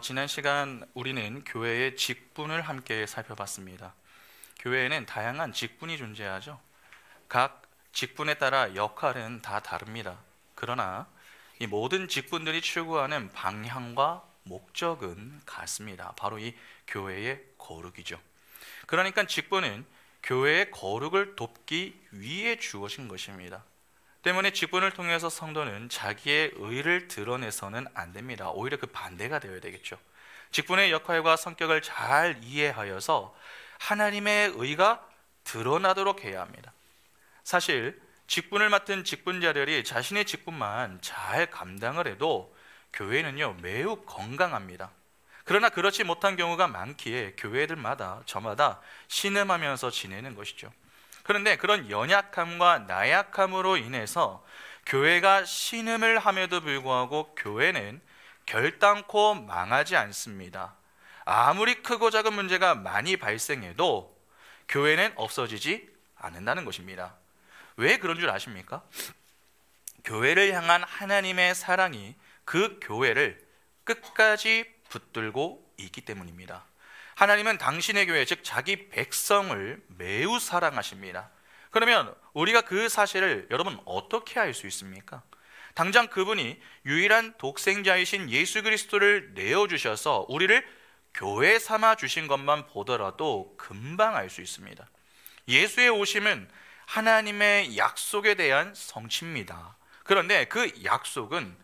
지난 시간 우리는 교회의 직분을 함께 살펴봤습니다. 교회에는 다양한 직분이 존재하죠. 각 직분에 따라 역할은 다 다릅니다. 그러나 이 모든 직분들이 추구하는 방향과 목적은 같습니다. 바로 이 교회의 거룩이죠. 그러니까 직분은 교회의 거룩을 돕기 위해 주어진 것입니다. 때문에 직분을 통해서 성도는 자기의 의를 드러내서는 안 됩니다. 오히려 그 반대가 되어야 되겠죠. 직분의 역할과 성격을 잘 이해하여서 하나님의 의가 드러나도록 해야 합니다. 사실 직분을 맡은 직분자들이 자신의 직분만 잘 감당을 해도 교회는요 매우 건강합니다. 그러나 그렇지 못한 경우가 많기에 교회들마다 저마다 신음하면서 지내는 것이죠. 그런데 그런 연약함과 나약함으로 인해서 교회가 신음을 함에도 불구하고 교회는 결단코 망하지 않습니다. 아무리 크고 작은 문제가 많이 발생해도 교회는 없어지지 않는다는 것입니다. 왜 그런 줄 아십니까? 교회를 향한 하나님의 사랑이 그 교회를 끝까지 붙들고 있기 때문입니다. 하나님은 당신의 교회, 즉 자기 백성을 매우 사랑하십니다. 그러면 우리가 그 사실을 여러분 어떻게 알 수 있습니까? 당장 그분이 유일한 독생자이신 예수 그리스도를 내어주셔서 우리를 교회 삼아 주신 것만 보더라도 금방 알 수 있습니다. 예수의 오심은 하나님의 약속에 대한 성취입니다. 그런데 그 약속은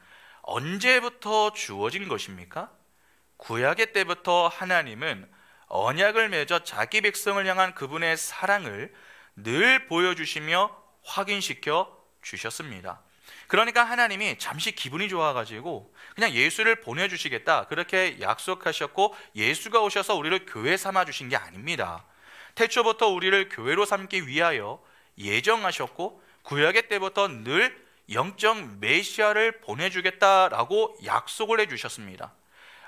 언제부터 주어진 것입니까? 구약의 때부터 하나님은 언약을 맺어 자기 백성을 향한 그분의 사랑을 늘 보여주시며 확인시켜 주셨습니다. 그러니까 하나님이 잠시 기분이 좋아가지고 그냥 예수를 보내주시겠다 그렇게 약속하셨고 예수가 오셔서 우리를 교회 삼아 주신 게 아닙니다. 태초부터 우리를 교회로 삼기 위하여 예정하셨고 구약의 때부터 늘 영적 메시아를 보내주겠다라고 약속을 해주셨습니다.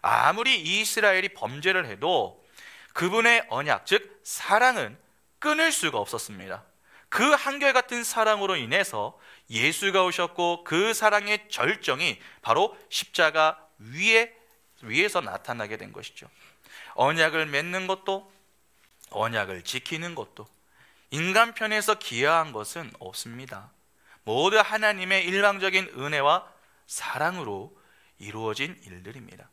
아무리 이스라엘이 범죄를 해도 그분의 언약, 즉 사랑은 끊을 수가 없었습니다. 그 한결같은 사랑으로 인해서 예수가 오셨고 그 사랑의 절정이 바로 십자가 위에서 나타나게 된 것이죠. 언약을 맺는 것도 언약을 지키는 것도 인간 편에서 기여한 것은 없습니다. 모두 하나님의 일방적인 은혜와 사랑으로 이루어진 일들입니다.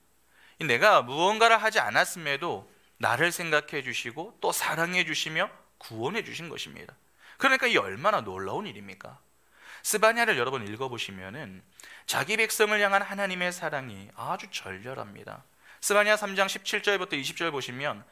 내가 무언가를 하지 않았음에도 나를 생각해 주시고 또 사랑해 주시며 구원해 주신 것입니다. 그러니까 이 얼마나 놀라운 일입니까? 스바냐를 여러분 읽어보시면은 자기 백성을 향한 하나님의 사랑이 아주 절렬합니다. 스바냐 3장 17절부터 20절 보시면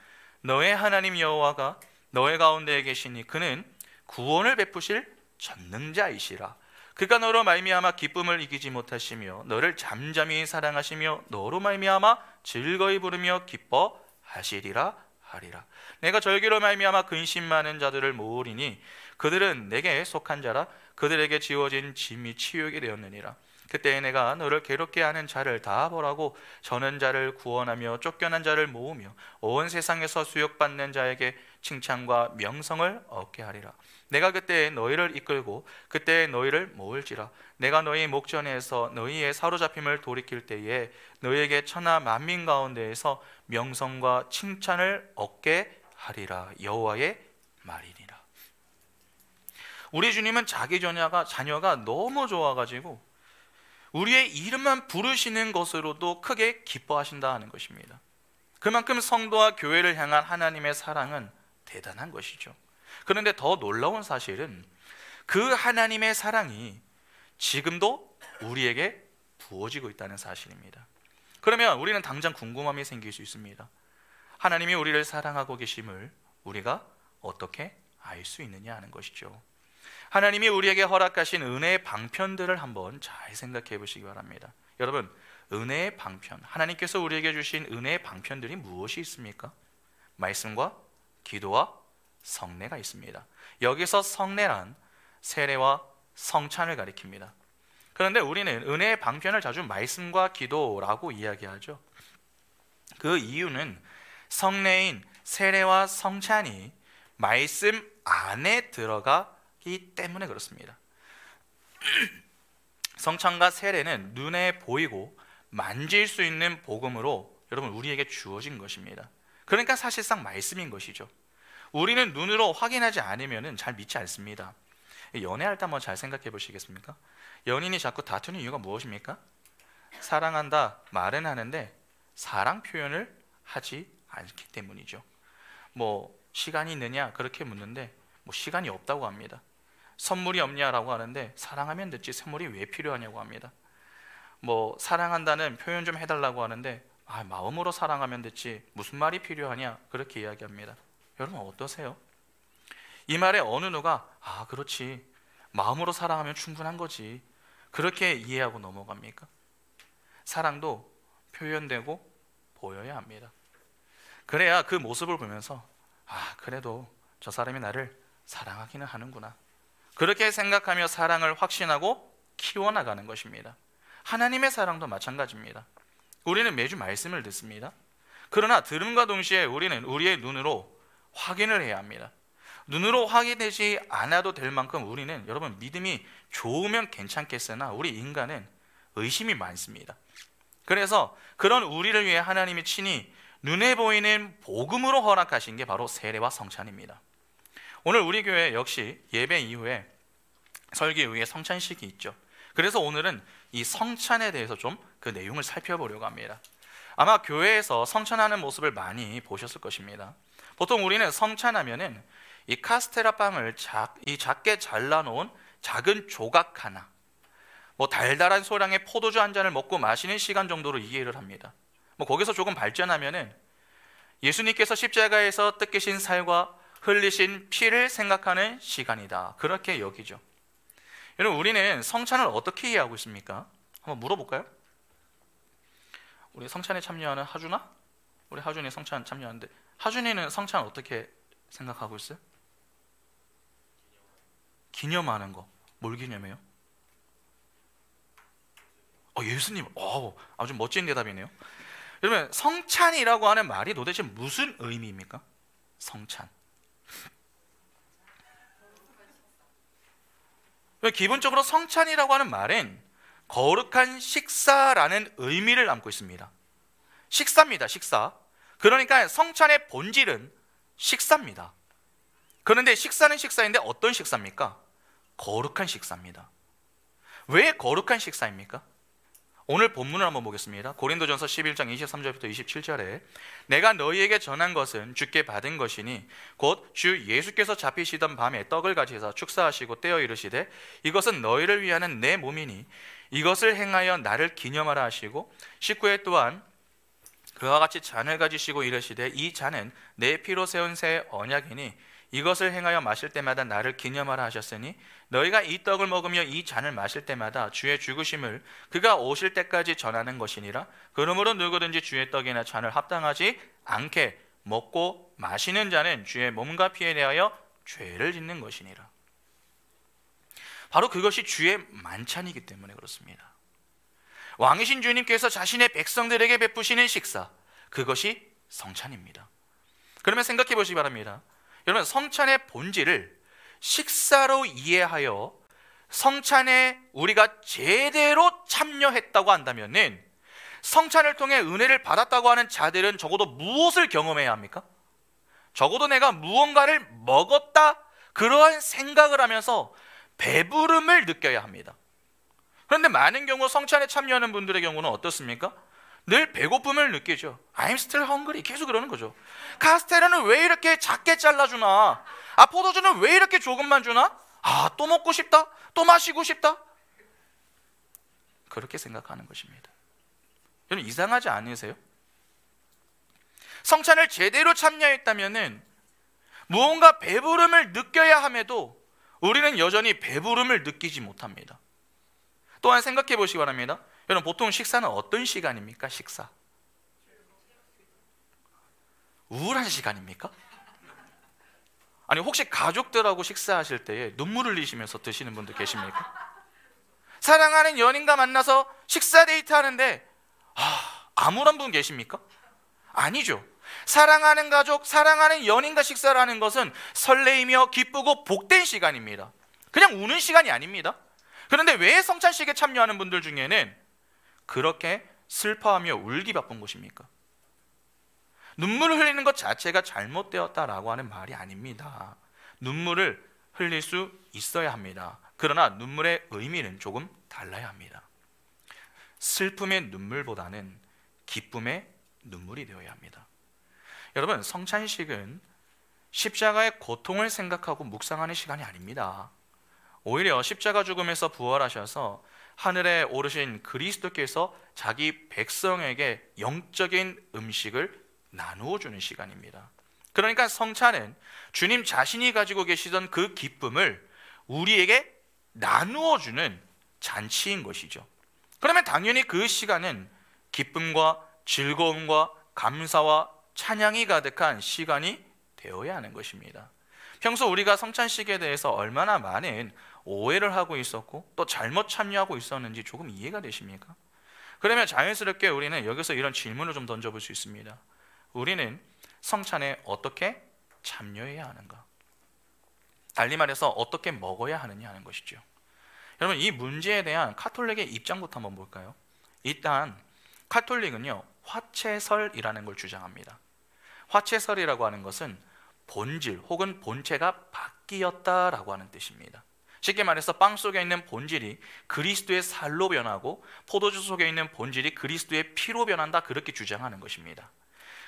너의 하나님 여호와가 너의 가운데에 계시니 그는 구원을 베푸실 전능자이시라. 그가 너로 말미암아 기쁨을 이기지 못하시며 너를 잠잠히 사랑하시며 너로 말미암아 즐거이 부르며 기뻐하시리라 하리라. 내가 절기로 말미암아 근심 많은 자들을 모으리니 그들은 내게 속한 자라. 그들에게 지워진 짐이 치유게 되었느니라. 그때 내가 너를 괴롭게 하는 자를 다 벌하고 저는 자를 구원하며 쫓겨난 자를 모으며 온 세상에서 수욕받는 자에게 칭찬과 명성을 얻게 하리라. 내가 그때 너희를 이끌고 그때 너희를 모을지라. 내가 너희 목전에서 너희의 사로잡힘을 돌이킬 때에 너희에게 천하 만민 가운데에서 명성과 칭찬을 얻게 하리라. 여호와의 말이니라. 우리 주님은 자기 자녀가 너무 좋아가지고 우리의 이름만 부르시는 것으로도 크게 기뻐하신다 하는 것입니다. 그만큼 성도와 교회를 향한 하나님의 사랑은 대단한 것이죠. 그런데 더 놀라운 사실은 그 하나님의 사랑이 지금도 우리에게 부어지고 있다는 사실입니다. 그러면 우리는 당장 궁금함이 생길 수 있습니다. 하나님이 우리를 사랑하고 계심을 우리가 어떻게 알 수 있느냐 하는 것이죠. 하나님이 우리에게 허락하신 은혜의 방편들을 한번 잘 생각해 보시기 바랍니다. 여러분, 은혜의 방편, 하나님께서 우리에게 주신 은혜의 방편들이 무엇이 있습니까? 말씀과 기도와 성례가 있습니다. 여기서 성례란 세례와 성찬을 가리킵니다. 그런데 우리는 은혜의 방편을 자주 말씀과 기도라고 이야기하죠. 그 이유는 성례인 세례와 성찬이 말씀 안에 들어가기 때문에 그렇습니다. 성찬과 세례는 눈에 보이고 만질 수 있는 복음으로 여러분 우리에게 주어진 것입니다. 그러니까 사실상 말씀인 것이죠. 우리는 눈으로 확인하지 않으면 잘 믿지 않습니다. 연애할 때 한번 잘 생각해 보시겠습니까? 연인이 자꾸 다투는 이유가 무엇입니까? 사랑한다 말은 하는데 사랑 표현을 하지 않기 때문이죠. 뭐 시간이 있느냐 그렇게 묻는데 뭐 시간이 없다고 합니다. 선물이 없냐라고 하는데 사랑하면 됐지 선물이 왜 필요하냐고 합니다. 뭐 사랑한다는 표현 좀 해달라고 하는데 마음으로 사랑하면 됐지 무슨 말이 필요하냐 그렇게 이야기합니다. 여러분 어떠세요? 이 말에 어느 누가 그렇지 마음으로 사랑하면 충분한 거지 그렇게 이해하고 넘어갑니까? 사랑도 표현되고 보여야 합니다. 그래야 그 모습을 보면서 그래도 저 사람이 나를 사랑하기는 하는구나 그렇게 생각하며 사랑을 확신하고 키워나가는 것입니다. 하나님의 사랑도 마찬가지입니다. 우리는 매주 말씀을 듣습니다. 그러나 들음과 동시에 우리는 우리의 눈으로 확인을 해야 합니다. 눈으로 확인되지 않아도 될 만큼 우리는 여러분 믿음이 좋으면 괜찮겠으나 우리 인간은 의심이 많습니다. 그래서 그런 우리를 위해 하나님이 친히 눈에 보이는 복음으로 허락하신 게 바로 세례와 성찬입니다. 오늘 우리 교회 역시 예배 이후에 설교 이후에 성찬식이 있죠. 그래서 오늘은 이 성찬에 대해서 좀 그 내용을 살펴보려고 합니다. 아마 교회에서 성찬하는 모습을 많이 보셨을 것입니다. 보통 우리는 성찬하면은 이 카스테라 빵을 작게 잘라놓은 작은 조각 하나, 뭐 달달한 소량의 포도주 한 잔을 먹고 마시는 시간 정도로 이해를 합니다. 뭐 거기서 조금 발전하면은 예수님께서 십자가에서 뜯기신 살과 흘리신 피를 생각하는 시간이다 그렇게 여기죠. 여러분 우리는 성찬을 어떻게 이해하고 있습니까? 한번 물어볼까요? 우리 성찬에 참여하는 하준아? 우리 하준이 성찬 참여하는데 하준이는 성찬 어떻게 생각하고 있어요? 기념하는 거. 뭘 기념해요? 예수님. 아주 멋진 대답이네요. 여러분 성찬이라고 하는 말이 도대체 무슨 의미입니까? 성찬. 기본적으로 성찬이라고 하는 말은 거룩한 식사라는 의미를 담고 있습니다. 식사입니다. 식사. 그러니까 성찬의 본질은 식사입니다. 그런데 식사는 식사인데 어떤 식사입니까? 거룩한 식사입니다. 왜 거룩한 식사입니까? 오늘 본문을 한번 보겠습니다. 고린도전서 11장 23절부터 27절에 내가 너희에게 전한 것은 주께 받은 것이니 곧 주 예수께서 잡히시던 밤에 떡을 가지사 축사하시고 떼어 이르시되 이것은 너희를 위하는 내 몸이니 이것을 행하여 나를 기념하라 하시고 19회 또한 그와 같이 잔을 가지시고 이르시되 이 잔은 내 피로 세운 새 언약이니 이것을 행하여 마실 때마다 나를 기념하라 하셨으니 너희가 이 떡을 먹으며 이 잔을 마실 때마다 주의 죽으심을 그가 오실 때까지 전하는 것이니라. 그러므로 누구든지 주의 떡이나 잔을 합당하지 않게 먹고 마시는 자는 주의 몸과 피에 대하여 죄를 짓는 것이니라. 바로 그것이 주의 만찬이기 때문에 그렇습니다. 왕이신 주님께서 자신의 백성들에게 베푸시는 식사, 그것이 성찬입니다. 그러면 생각해 보시기 바랍니다. 여러분 성찬의 본질을 식사로 이해하여 성찬에 우리가 제대로 참여했다고 한다면은 성찬을 통해 은혜를 받았다고 하는 자들은 적어도 무엇을 경험해야 합니까? 적어도 내가 무언가를 먹었다 그러한 생각을 하면서 배부름을 느껴야 합니다. 그런데 많은 경우 성찬에 참여하는 분들의 경우는 어떻습니까? 늘 배고픔을 느끼죠. I'm still hungry 계속 그러는 거죠. 카스테라는 왜 이렇게 작게 잘라주나? 포도주는 왜 이렇게 조금만 주나? 또 먹고 싶다? 또 마시고 싶다? 그렇게 생각하는 것입니다. 여러분 이상하지 않으세요? 성찬을 제대로 참여했다면은 무언가 배부름을 느껴야 함에도 우리는 여전히 배부름을 느끼지 못합니다. 또한 생각해 보시기 바랍니다. 여러분 보통 식사는 어떤 시간입니까? 식사 우울한 시간입니까? 아니 혹시 가족들하고 식사하실 때에 눈물 흘리시면서 드시는 분들 계십니까? 사랑하는 연인과 만나서 식사 데이트 하는데 아무런 분 계십니까? 아니죠. 사랑하는 가족, 사랑하는 연인과 식사를 하는 것은 설레이며 기쁘고 복된 시간입니다. 그냥 우는 시간이 아닙니다. 그런데 왜 성찬식에 참여하는 분들 중에는 그렇게 슬퍼하며 울기 바쁜 것입니까? 눈물을 흘리는 것 자체가 잘못되었다라고 하는 말이 아닙니다. 눈물을 흘릴 수 있어야 합니다. 그러나 눈물의 의미는 조금 달라야 합니다. 슬픔의 눈물보다는 기쁨의 눈물이 되어야 합니다. 여러분, 성찬식은 십자가의 고통을 생각하고 묵상하는 시간이 아닙니다. 오히려 십자가 죽음에서 부활하셔서 하늘에 오르신 그리스도께서 자기 백성에게 영적인 음식을 나누어 주는 시간입니다. 그러니까 성찬은 주님 자신이 가지고 계시던 그 기쁨을 우리에게 나누어 주는 잔치인 것이죠. 그러면 당연히 그 시간은 기쁨과 즐거움과 감사와 찬양이 가득한 시간이 되어야 하는 것입니다. 평소 우리가 성찬식에 대해서 얼마나 많은 오해를 하고 있었고 또 잘못 참여하고 있었는지 조금 이해가 되십니까? 그러면 자연스럽게 우리는 여기서 이런 질문을 좀 던져볼 수 있습니다. 우리는 성찬에 어떻게 참여해야 하는가? 달리 말해서 어떻게 먹어야 하느냐 하는 것이죠. 여러분, 이 문제에 대한 가톨릭의 입장부터 한번 볼까요? 일단 가톨릭은요, 화채설이라는 걸 주장합니다. 화채설이라고 하는 것은 본질 혹은 본체가 바뀌었다라고 하는 뜻입니다. 쉽게 말해서 빵 속에 있는 본질이 그리스도의 살로 변하고 포도주 속에 있는 본질이 그리스도의 피로 변한다, 그렇게 주장하는 것입니다.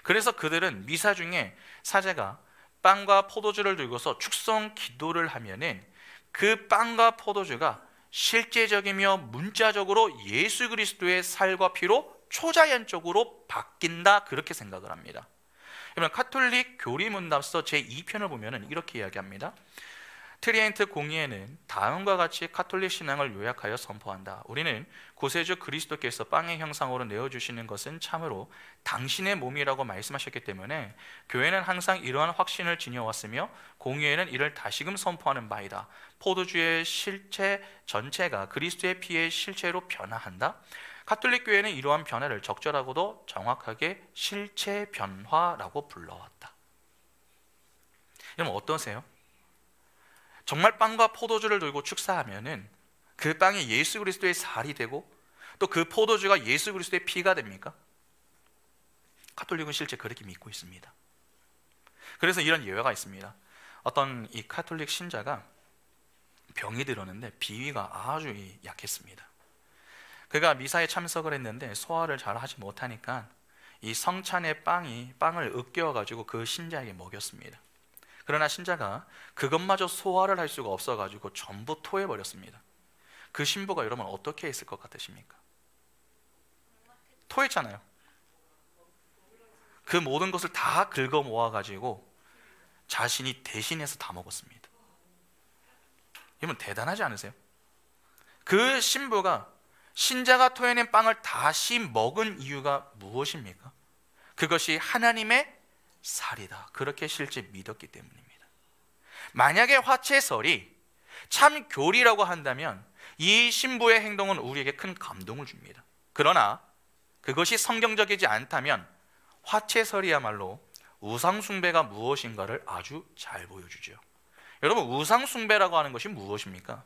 그래서 그들은 미사 중에 사제가 빵과 포도주를 들고서 축성 기도를 하면은 그 빵과 포도주가 실제적이며 문자적으로 예수 그리스도의 살과 피로 초자연적으로 바뀐다, 그렇게 생각을 합니다. 여러분, 가톨릭 교리문답서 제2편을 보면 이렇게 이야기합니다. 트리엔트 공의회는 다음과 같이 가톨릭 신앙을 요약하여 선포한다. 우리는 구세주 그리스도께서 빵의 형상으로 내어주시는 것은 참으로 당신의 몸이라고 말씀하셨기 때문에 교회는 항상 이러한 확신을 지녀왔으며 공의회는 이를 다시금 선포하는 바이다. 포도주의 실체 전체가 그리스도의 피의 실체로 변화한다. 가톨릭 교회는 이러한 변화를 적절하고도 정확하게 실체 변화라고 불러왔다. 여러분, 어떠세요? 정말 빵과 포도주를 들고 축사하면은 그 빵이 예수 그리스도의 살이 되고 또 그 포도주가 예수 그리스도의 피가 됩니까? 가톨릭은 실제 그렇게 믿고 있습니다. 그래서 이런 예화가 있습니다. 어떤 이 가톨릭 신자가 병이 들었는데 비위가 아주 약했습니다. 그가 미사에 참석을 했는데 소화를 잘 하지 못하니까 이 성찬의 빵을 으깨어 가지고 그 신자에게 먹였습니다. 그러나 신자가 그것마저 소화를 할 수가 없어 가지고 전부 토해버렸습니다. 그 신부가 여러분 어떻게 했을 것 같으십니까? 토했잖아요. 그 모든 것을 다 긁어 모아 가지고 자신이 대신해서 다 먹었습니다. 여러분, 대단하지 않으세요? 그 신부가 신자가 토해낸 빵을 다시 먹은 이유가 무엇입니까? 그것이 하나님의 살이다, 그렇게 실제 믿었기 때문입니다. 만약에 화채설이 참 교리라고 한다면 이 신부의 행동은 우리에게 큰 감동을 줍니다. 그러나 그것이 성경적이지 않다면 화채설이야말로 우상숭배가 무엇인가를 아주 잘 보여주죠. 여러분, 우상숭배라고 하는 것이 무엇입니까?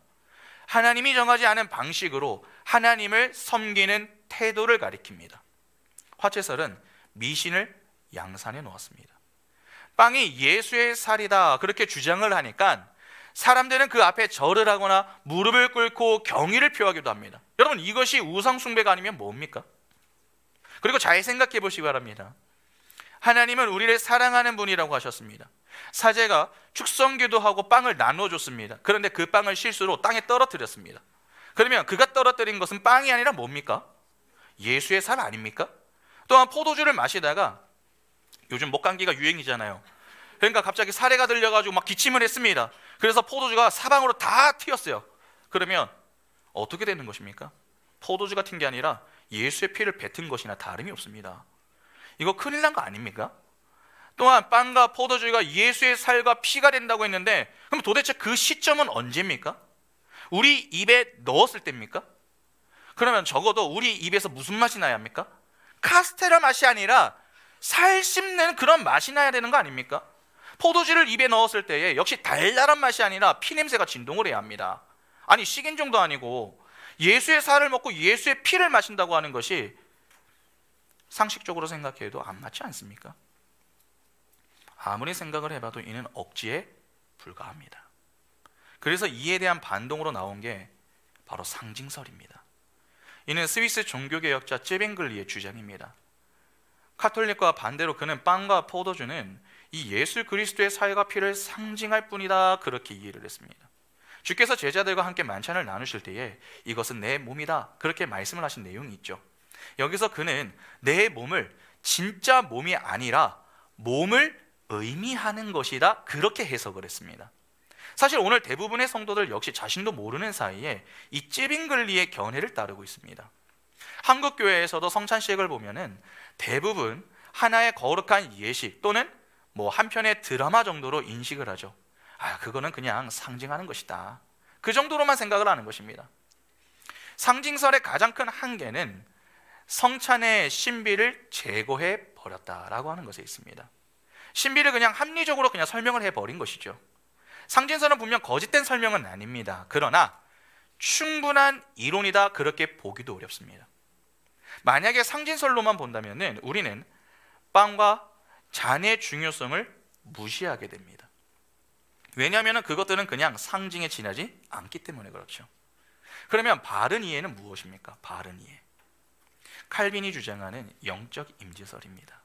하나님이 정하지 않은 방식으로 하나님을 섬기는 태도를 가리킵니다. 화채설은 미신을 양산해 놓았습니다. 빵이 예수의 살이다, 그렇게 주장을 하니까 사람들은 그 앞에 절을 하거나 무릎을 꿇고 경의를 표하기도 합니다. 여러분, 이것이 우상숭배가 아니면 뭡니까? 그리고 잘 생각해 보시기 바랍니다. 하나님은 우리를 사랑하는 분이라고 하셨습니다. 사제가 축성기도 하고 빵을 나눠줬습니다. 그런데 그 빵을 실수로 땅에 떨어뜨렸습니다. 그러면 그가 떨어뜨린 것은 빵이 아니라 뭡니까? 예수의 살 아닙니까? 또한 포도주를 마시다가, 요즘 목감기가 유행이잖아요. 그러니까 갑자기 사례가 들려가지고 막 기침을 했습니다. 그래서 포도주가 사방으로 다 튀었어요. 그러면 어떻게 되는 것입니까? 포도주가 튄 게 아니라 예수의 피를 뱉은 것이나 다름이 없습니다. 이거 큰일 난 거 아닙니까? 또한 빵과 포도주가 예수의 살과 피가 된다고 했는데, 그럼 도대체 그 시점은 언제입니까? 우리 입에 넣었을 때입니까? 그러면 적어도 우리 입에서 무슨 맛이 나야 합니까? 카스테라 맛이 아니라 살 씹는 그런 맛이 나야 되는 거 아닙니까? 포도주를 입에 넣었을 때에 역시 달달한 맛이 아니라 피냄새가 진동을 해야 합니다. 아니, 식인종도 아니고 예수의 살을 먹고 예수의 피를 마신다고 하는 것이 상식적으로 생각해도 안 맞지 않습니까? 아무리 생각을 해봐도 이는 억지에 불과합니다. 그래서 이에 대한 반동으로 나온 게 바로 상징설입니다. 이는 스위스 종교개혁자 쯔빙글리의 주장입니다. 카톨릭과 반대로 그는 빵과 포도주는 이 예수 그리스도의 사회가 피를 상징할 뿐이다, 그렇게 이해를 했습니다. 주께서 제자들과 함께 만찬을 나누실 때에 이것은 내 몸이다, 그렇게 말씀을 하신 내용이 있죠. 여기서 그는 내 몸을 진짜 몸이 아니라 몸을 의미하는 것이다, 그렇게 해석을 했습니다. 사실 오늘 대부분의 성도들 역시 자신도 모르는 사이에 이 쯔빙글리의 견해를 따르고 있습니다. 한국 교회에서도 성찬식을 보면은 대부분 하나의 거룩한 예식 또는 한 편의 드라마 정도로 인식을 하죠. 그거는 그냥 상징하는 것이다, 그 정도로만 생각을 하는 것입니다. 상징설의 가장 큰 한계는 성찬의 신비를 제거해 버렸다라고 하는 것에 있습니다. 신비를 그냥 합리적으로 그냥 설명을 해버린 것이죠. 상징설은 분명 거짓된 설명은 아닙니다. 그러나 충분한 이론이다, 그렇게 보기도 어렵습니다. 만약에 상징설로만 본다면 우리는 빵과 잔의 중요성을 무시하게 됩니다. 왜냐하면 그것들은 그냥 상징에 지나지 않기 때문에 그렇죠. 그러면 바른 이해는 무엇입니까? 바른 이해, 칼빈이 주장하는 영적 임재설입니다.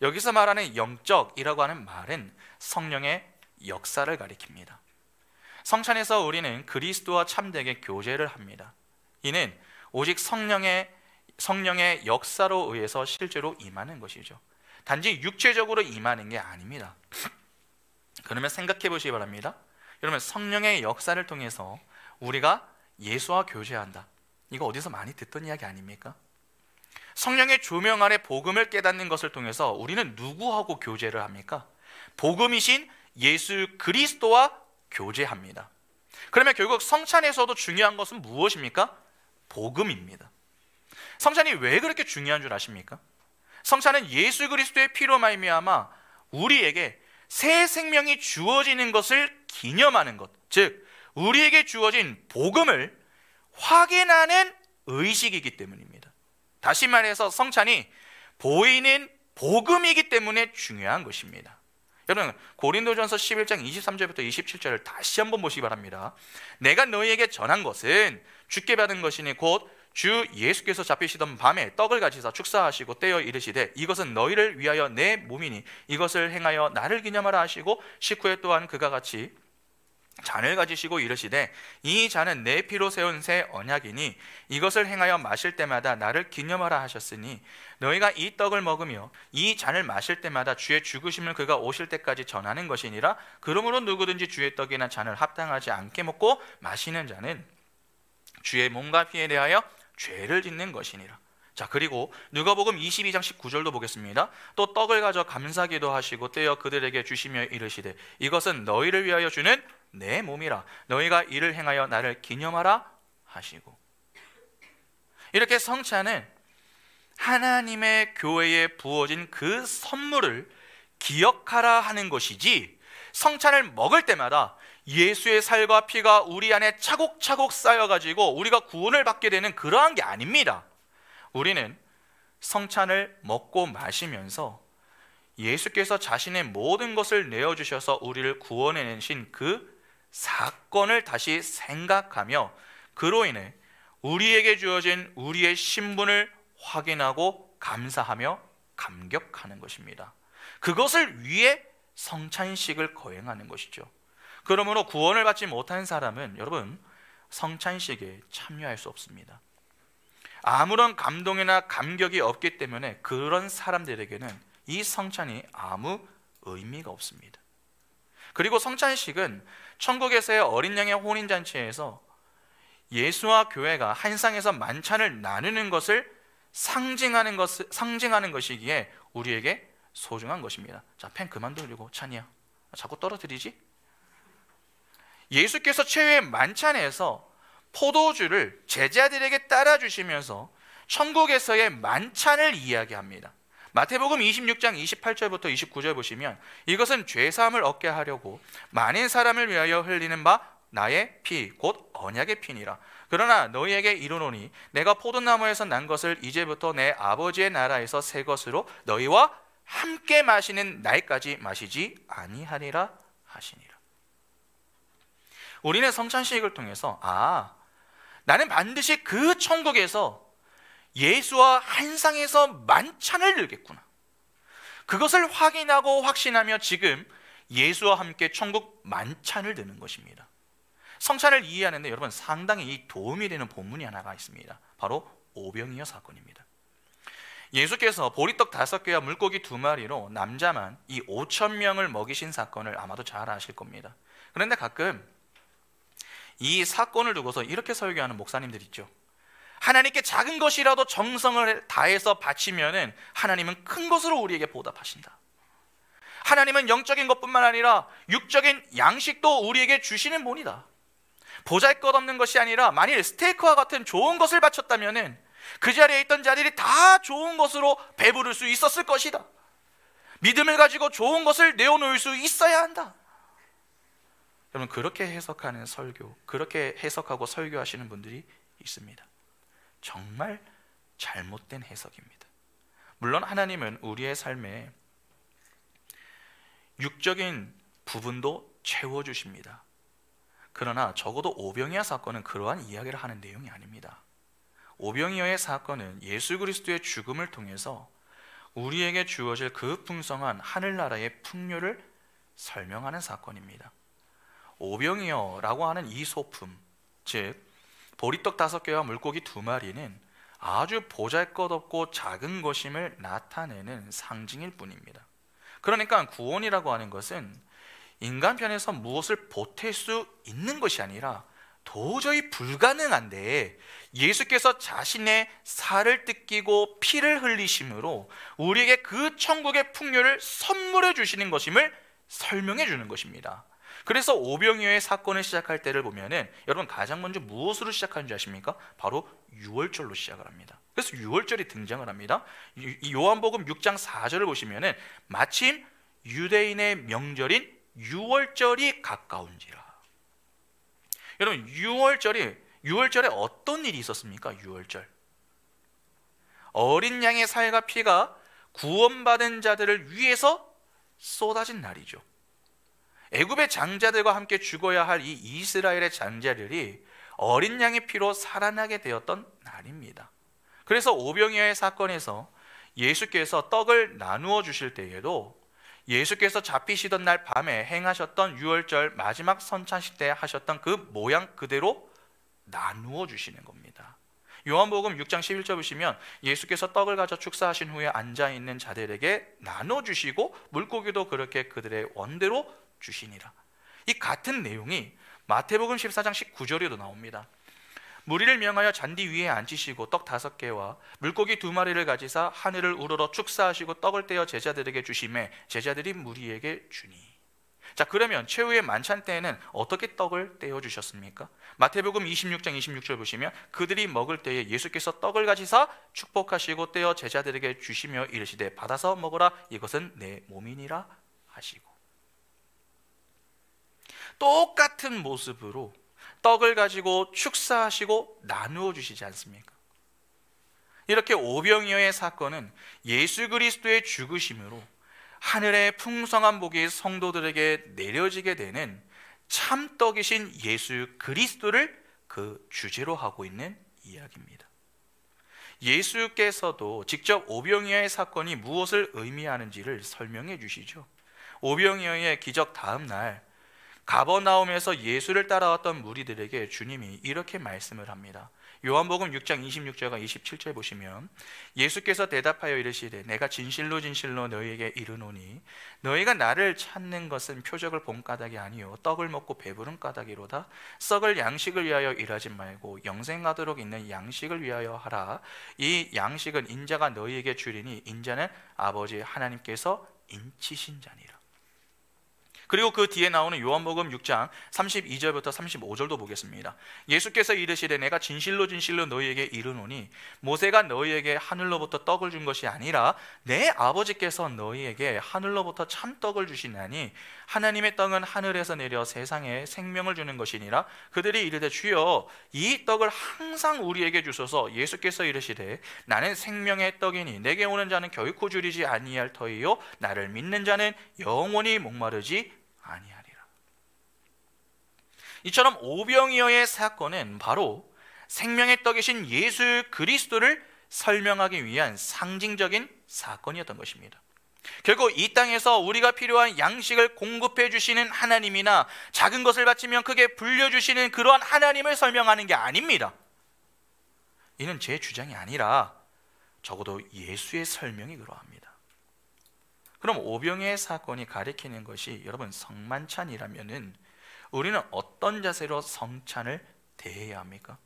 여기서 말하는 영적이라고 하는 말은 성령의 역사를 가리킵니다. 성찬에서 우리는 그리스도와 참되게 교제를 합니다. 이는 오직 성령의 역사로 의해서 실제로 임하는 것이죠. 단지 육체적으로 임하는 게 아닙니다. 그러면 생각해 보시기 바랍니다. 여러분, 성령의 역사를 통해서 우리가 예수와 교제한다, 이거 어디서 많이 듣던 이야기 아닙니까? 성령의 조명 아래 복음을 깨닫는 것을 통해서 우리는 누구하고 교제를 합니까? 복음이신 예수 그리스도와 교제합니다. 그러면 결국 성찬에서도 중요한 것은 무엇입니까? 복음입니다. 성찬이 왜 그렇게 중요한 줄 아십니까? 성찬은 예수 그리스도의 피로 말미암아 우리에게 새 생명이 주어지는 것을 기념하는 것, 즉 우리에게 주어진 복음을 확인하는 의식이기 때문입니다. 다시 말해서 성찬이 보이는 복음이기 때문에 중요한 것입니다. 여러분, 고린도전서 11장 23절부터 27절을 다시 한번 보시기 바랍니다. 내가 너희에게 전한 것은 주께 받은 것이니 곧 주 예수께서 잡히시던 밤에 떡을 가지사 축사하시고 떼어 이르시되 이것은 너희를 위하여 내 몸이니 이것을 행하여 나를 기념하라 하시고 식후에 또한 그가 같이 잔을 가지시고 이르시되 이 잔은 내 피로 세운 새 언약이니 이것을 행하여 마실 때마다 나를 기념하라 하셨으니 너희가 이 떡을 먹으며 이 잔을 마실 때마다 주의 죽으심을 그가 오실 때까지 전하는 것이니라. 그러므로 누구든지 주의 떡이나 잔을 합당하지 않게 먹고 마시는 자는 주의 몸과 피에 대하여 죄를 짓는 것이니라. 자, 그리고 누가복음 22장 19절도 보겠습니다. 또 떡을 가져 감사기도 하시고 떼어 그들에게 주시며 이르시되 이것은 너희를 위하여 주는 내 몸이라. 너희가 이를 행하여 나를 기념하라 하시고. 이렇게 성찬은 하나님의 교회에 부어진 그 선물을 기억하라 하는 것이지, 성찬을 먹을 때마다 예수의 살과 피가 우리 안에 차곡차곡 쌓여가지고 우리가 구원을 받게 되는 그러한 게 아닙니다. 우리는 성찬을 먹고 마시면서 예수께서 자신의 모든 것을 내어주셔서 우리를 구원해내신 그 사건을 다시 생각하며 그로 인해 우리에게 주어진 우리의 신분을 확인하고 감사하며 감격하는 것입니다. 그것을 위해 성찬식을 거행하는 것이죠. 그러므로 구원을 받지 못한 사람은 여러분 성찬식에 참여할 수 없습니다. 아무런 감동이나 감격이 없기 때문에 그런 사람들에게는 이 성찬이 아무 의미가 없습니다. 그리고 성찬식은 천국에서의 어린 양의 혼인잔치에서 예수와 교회가 한 상에서 만찬을 나누는 것을 상징하는 것이기에 우리에게 소중한 것입니다. 자, 펜 그만 돌리고. 찬이야, 자꾸 떨어뜨리지? 예수께서 최후의 만찬에서 포도주를 제자들에게 따라 주시면서 천국에서의 만찬을 이야기합니다. 마태복음 26장 28절부터 29절 보시면 이것은 죄사함을 얻게 하려고 많은 사람을 위하여 흘리는 바 나의 피 곧 언약의 피니라. 그러나 너희에게 이르노니 내가 포도나무에서 난 것을 이제부터 내 아버지의 나라에서 새 것으로 너희와 함께 마시는 날까지 마시지 아니하리라 하시니라. 우리는 성찬식을 통해서 나는 반드시 그 천국에서 예수와 한 상에서 만찬을 들겠구나, 그것을 확인하고 확신하며 지금 예수와 함께 천국 만찬을 드는 것입니다. 성찬을 이해하는데 여러분 상당히 도움이 되는 본문이 하나가 있습니다. 바로 오병이어 사건입니다. 예수께서 보리떡 5개와 물고기 2마리로 남자만 이 5,000명을 먹이신 사건을 아마도 잘 아실 겁니다. 그런데 가끔 이 사건을 두고서 이렇게 설교하는 목사님들 있죠. 하나님께 작은 것이라도 정성을 다해서 바치면은 하나님은 큰 것으로 우리에게 보답하신다. 하나님은 영적인 것뿐만 아니라 육적인 양식도 우리에게 주시는 분이다. 보잘것없는 것이 아니라 만일 스테이크와 같은 좋은 것을 바쳤다면은 그 자리에 있던 자들이 다 좋은 것으로 배부를 수 있었을 것이다. 믿음을 가지고 좋은 것을 내어놓을 수 있어야 한다. 여러분, 그렇게 해석하는 설교, 그렇게 해석하고 설교하시는 분들이 있습니다. 정말 잘못된 해석입니다. 물론 하나님은 우리의 삶에 육적인 부분도 채워주십니다. 그러나 적어도 오병이어 사건은 그러한 이야기를 하는 내용이 아닙니다. 오병이어의 사건은 예수 그리스도의 죽음을 통해서 우리에게 주어질 그 풍성한 하늘나라의 풍요를 설명하는 사건입니다. 오병이어라고 하는 이 소품, 즉 보리떡 5개와 물고기 2마리는 아주 보잘것없고 작은 것임을 나타내는 상징일 뿐입니다. 그러니까 구원이라고 하는 것은 인간 편에서 무엇을 보탤 수 있는 것이 아니라 도저히 불가능한데 예수께서 자신의 살을 뜯기고 피를 흘리심으로 우리에게 그 천국의 풍요를 선물해 주시는 것임을 설명해 주는 것입니다. 그래서 오병이어의 사건을 시작할 때를 보면은 여러분 가장 먼저 무엇으로 시작하는 줄 아십니까? 바로 유월절로 시작을 합니다. 그래서 유월절이 등장을 합니다. 이 요한복음 6장 4절을 보시면은 마침 유대인의 명절인 유월절이 가까운지라. 여러분 유월절에 어떤 일이 있었습니까? 유월절 어린 양의 살과 피가 구원받은 자들을 위해서 쏟아진 날이죠. 애굽의 장자들과 함께 죽어야 할 이 이스라엘의 장자들이 어린 양의 피로 살아나게 되었던 날입니다. 그래서 오병이어의 사건에서 예수께서 떡을 나누어 주실 때에도 예수께서 잡히시던 날 밤에 행하셨던 유월절 마지막 선찬식 때 하셨던 그 모양 그대로 나누어 주시는 겁니다. 요한복음 6장 11절 보시면 예수께서 떡을 가져 축사하신 후에 앉아있는 자들에게 나눠주시고 물고기도 그렇게 그들의 원대로 주시니라. 이 같은 내용이 마태복음 14장 19절에도 나옵니다. 무리를 명하여 잔디 위에 앉히시고 떡 5개와 물고기 2마리를 가지사 하늘을 우러러 축사하시고 떡을 떼어 제자들에게 주시매 제자들이 무리에게 주니. 자, 그러면 최후의 만찬 때에는 어떻게 떡을 떼어 주셨습니까? 마태복음 26장 26절 보시면 그들이 먹을 때에 예수께서 떡을 가지사 축복하시고 떼어 제자들에게 주시며 이르시되 받아서 먹으라 이것은 내 몸이니라 하시고. 똑같은 모습으로 떡을 가지고 축사하시고 나누어 주시지 않습니까? 이렇게 오병이어의 사건은 예수 그리스도의 죽으심으로 하늘의 풍성한 복이 성도들에게 내려지게 되는 참떡이신 예수 그리스도를 그 주제로 하고 있는 이야기입니다. 예수께서도 직접 오병이어의 사건이 무엇을 의미하는지를 설명해 주시죠. 오병이어의 기적 다음 날 가버나움에서 예수를 따라왔던 무리들에게 주님이 이렇게 말씀을 합니다. 요한복음 6장 26절과 27절 보시면 예수께서 대답하여 이르시되 내가 진실로 진실로 너희에게 이르노니 너희가 나를 찾는 것은 표적을 본 까닭이 아니요 떡을 먹고 배부른 까닭이로다. 썩을 양식을 위하여 일하지 말고 영생하도록 있는 양식을 위하여 하라. 이 양식은 인자가 너희에게 주리니 인자는 아버지 하나님께서 인치신 자니라. 그리고 그 뒤에 나오는 요한복음 6장 32절부터 35절도 보겠습니다. 예수께서 이르시되 내가 진실로 진실로 너희에게 이르노니 모세가 너희에게 하늘로부터 떡을 준 것이 아니라 내 아버지께서 너희에게 하늘로부터 참떡을 주시나니 하나님의 떡은 하늘에서 내려 세상에 생명을 주는 것이니라. 그들이 이르되 주여 이 떡을 항상 우리에게 주소서. 예수께서 이르시되 나는 생명의 떡이니 내게 오는 자는 결코 줄이지 아니할 터이요 나를 믿는 자는 영원히 목마르지 아니하리라. 이처럼 오병이어의 사건은 바로 생명의 떡이신 예수 그리스도를 설명하기 위한 상징적인 사건이었던 것입니다. 결국 이 땅에서 우리가 필요한 양식을 공급해 주시는 하나님이나 작은 것을 바치면 크게 불려주시는 그러한 하나님을 설명하는 게 아닙니다. 이는 제 주장이 아니라 적어도 예수의 설명이 그러합니다. 그럼 오병이어의 사건이 가리키는 것이 여러분 성만찬이라면은 우리는 어떤 자세로 성찬을 대해야 합니까?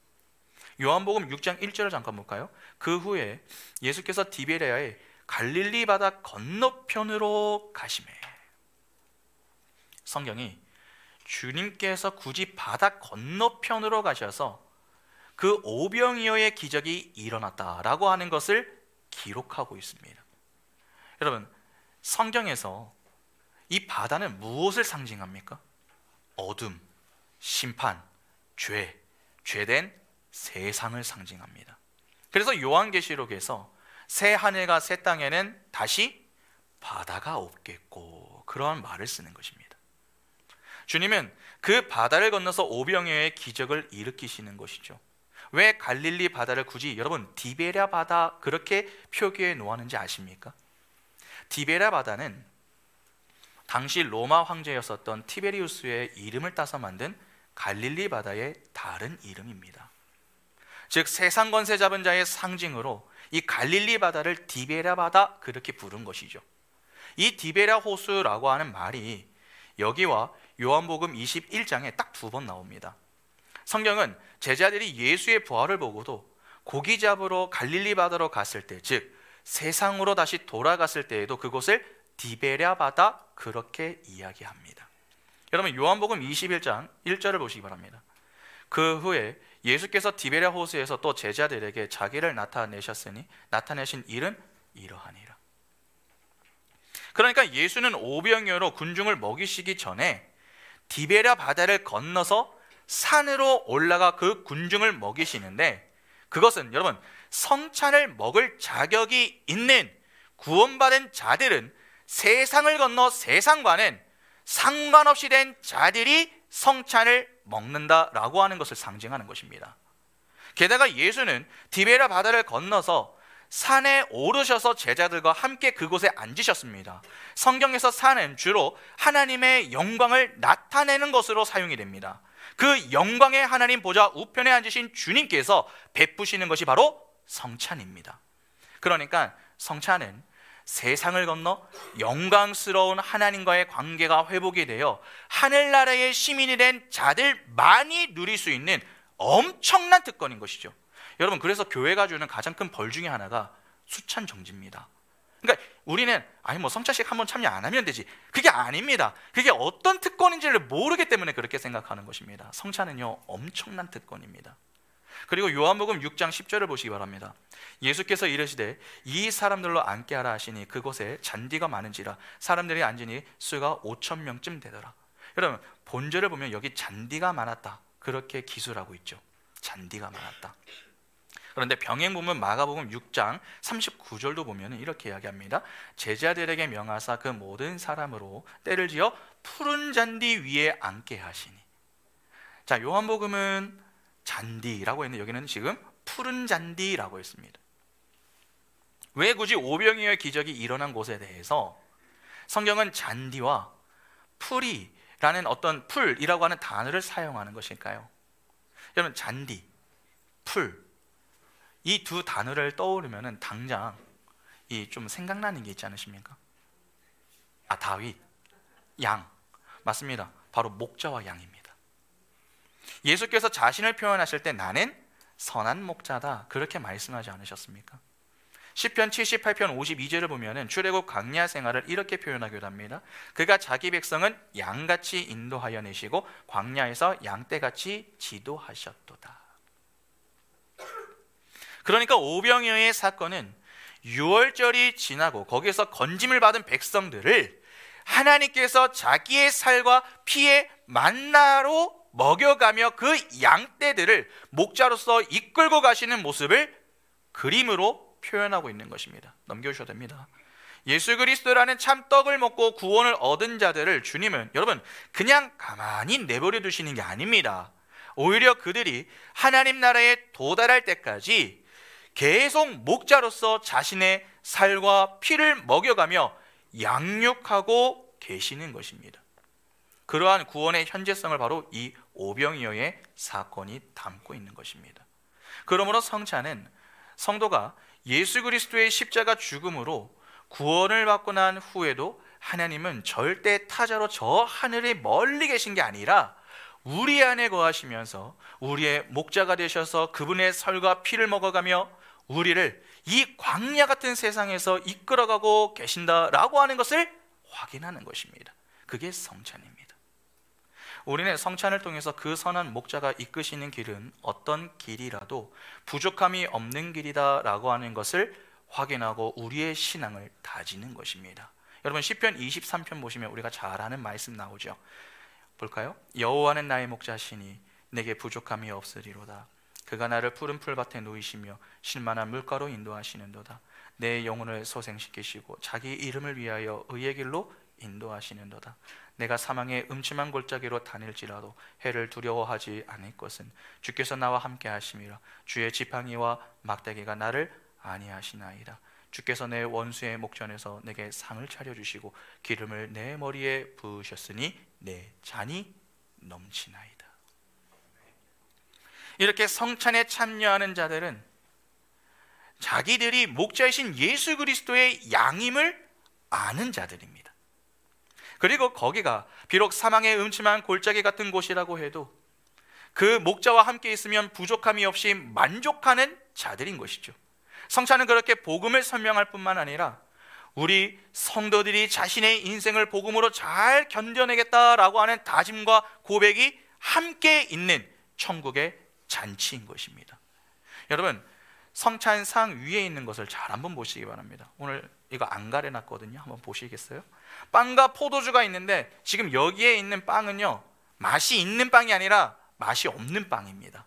요한복음 6장 1절을 잠깐 볼까요? 그 후에 예수께서 디베레아의 갈릴리 바다 건너편으로 가시매. 성경이 주님께서 굳이 바다 건너편으로 가셔서 그 오병이어의 기적이 일어났다라고 하는 것을 기록하고 있습니다. 여러분, 성경에서 이 바다는 무엇을 상징합니까? 어둠, 심판, 죄, 죄된 세상을 상징합니다. 그래서 요한계시록에서 새 하늘과 새 땅에는 다시 바다가 없겠고 그러한 말을 쓰는 것입니다. 주님은 그 바다를 건너서 오병이어의 기적을 일으키시는 것이죠. 왜 갈릴리 바다를 굳이 여러분 디베랴 바다 그렇게 표기해 놓았는지 아십니까? 디베랴 바다는 당시 로마 황제였었던 티베리우스의 이름을 따서 만든 갈릴리 바다의 다른 이름입니다. 즉 세상 권세 잡은 자의 상징으로 이 갈릴리 바다를 디베랴 바다 그렇게 부른 것이죠. 이 디베랴 호수라고 하는 말이 여기와 요한복음 21장에 딱 2번 나옵니다. 성경은 제자들이 예수의 부활을 보고도 고기 잡으러 갈릴리 바다로 갔을 때, 즉 세상으로 다시 돌아갔을 때에도 그곳을 디베랴 바다 그렇게 이야기합니다. 여러분 요한복음 21장 1절을 보시기 바랍니다. 그 후에 예수께서 디베랴 호수에서 또 제자들에게 자기를 나타내셨으니 나타내신 일은 이러하니라. 그러니까 예수는 오병이어로 군중을 먹이시기 전에 디베랴 바다를 건너서 산으로 올라가 그 군중을 먹이시는데, 그것은 여러분 성찬을 먹을 자격이 있는 구원받은 자들은 세상을 건너 세상과는 상관없이 된 자들이 성찬을 먹는다라고 하는 것을 상징하는 것입니다. 게다가 예수는 디베랴 바다를 건너서 산에 오르셔서 제자들과 함께 그곳에 앉으셨습니다. 성경에서 산은 주로 하나님의 영광을 나타내는 것으로 사용이 됩니다. 그 영광의 하나님 보좌 우편에 앉으신 주님께서 베푸시는 것이 바로 성찬입니다. 그러니까 성찬은 세상을 건너 영광스러운 하나님과의 관계가 회복이 되어 하늘나라의 시민이 된 자들만이 누릴 수 있는 엄청난 특권인 것이죠. 여러분, 그래서 교회가 주는 가장 큰 벌 중에 하나가 수찬 정지입니다. 그러니까 우리는 성찬식 한번 참여 안 하면 되지, 그게 아닙니다. 그게 어떤 특권인지를 모르기 때문에 그렇게 생각하는 것입니다. 성찬은요 엄청난 특권입니다. 그리고 요한복음 6장 10절을 보시기 바랍니다. 예수께서 이르시되 이 사람들로 앉게 하라 하시니 그곳에 잔디가 많은지라 사람들이 앉으니 수가 5,000명쯤 되더라. 여러분 본절을 보면 여기 잔디가 많았다 그렇게 기술하고 있죠. 잔디가 많았다. 그런데 병행본문 마가복음 6장 39절도 보면 이렇게 이야기합니다. 제자들에게 명하사 그 모든 사람으로 때를 지어 푸른 잔디 위에 앉게 하시니. 자, 요한복음은 잔디라고 했는데 여기는 지금 푸른 잔디라고 했습니다. 왜 굳이 오병이어의 기적이 일어난 곳에 대해서 성경은 잔디와 풀이라는 어떤 풀이라고 하는 단어를 사용하는 것일까요? 여러분 잔디, 풀 이 두 단어를 떠오르면 당장 이 좀 생각나는 게 있지 않으십니까? 다윗, 양. 맞습니다. 바로 목자와 양입니다. 예수께서 자신을 표현하실 때 나는 선한 목자다 그렇게 말씀하지 않으셨습니까? 시편 78편 52절을 보면은 출애굽 광야 생활을 이렇게 표현하기도 합니다. 그가 자기 백성은 양같이 인도하여 내시고 광야에서 양떼같이 지도하셨도다. 그러니까 오병이어의 사건은 유월절이 지나고 거기에서 건짐을 받은 백성들을 하나님께서 자기의 살과 피의 만나로 먹여가며 그 양떼들을 목자로서 이끌고 가시는 모습을 그림으로 표현하고 있는 것입니다. 넘겨주셔도 됩니다. 예수 그리스도라는 참 떡을 먹고 구원을 얻은 자들을 주님은 여러분 그냥 가만히 내버려 두시는 게 아닙니다. 오히려 그들이 하나님 나라에 도달할 때까지 계속 목자로서 자신의 살과 피를 먹여가며 양육하고 계시는 것입니다. 그러한 구원의 현재성을 바로 이 오병이어의 사건이 담고 있는 것입니다. 그러므로 성찬은 성도가 예수 그리스도의 십자가 죽음으로 구원을 받고 난 후에도 하나님은 절대 타자로 저 하늘에 멀리 계신 게 아니라 우리 안에 거하시면서 우리의 목자가 되셔서 그분의 살과 피를 먹어가며 우리를 이 광야 같은 세상에서 이끌어가고 계신다라고 하는 것을 확인하는 것입니다. 그게 성찬입니다. 우리는 성찬을 통해서 그 선한 목자가 이끄시는 길은 어떤 길이라도 부족함이 없는 길이다라고 하는 것을 확인하고 우리의 신앙을 다지는 것입니다. 여러분 시편 23편 보시면 우리가 잘 아는 말씀 나오죠. 볼까요? 여호와는 나의 목자시니 내게 부족함이 없으리로다. 그가 나를 푸른 풀밭에 누이시며 실만한 물가로 인도하시는도다. 내 영혼을 소생시키시고 자기 이름을 위하여 의의 길로 인도하시는도다. 내가 사망의 음침한 골짜기로 다닐지라도 해를 두려워하지 않을 것은 주께서 나와 함께 하심이라. 주의 지팡이와 막대기가 나를 안위하시나이다. 주께서 내 원수의 목전에서 내게 상을 차려주시고 기름을 내 머리에 부으셨으니 내 잔이 넘치나이다. 이렇게 성찬에 참여하는 자들은 자기들이 목자이신 예수 그리스도의 양임을 아는 자들입니다. 그리고 거기가 비록 사망의 음침한 골짜기 같은 곳이라고 해도 그 목자와 함께 있으면 부족함이 없이 만족하는 자들인 것이죠. 성찬은 그렇게 복음을 설명할 뿐만 아니라 우리 성도들이 자신의 인생을 복음으로 잘 견뎌내겠다라고 하는 다짐과 고백이 함께 있는 천국의 잔치인 것입니다. 여러분 성찬상 위에 있는 것을 잘 한번 보시기 바랍니다. 오늘 이거 안 가려놨거든요. 한번 보시겠어요? 빵과 포도주가 있는데 지금 여기에 있는 빵은요 맛이 있는 빵이 아니라 맛이 없는 빵입니다.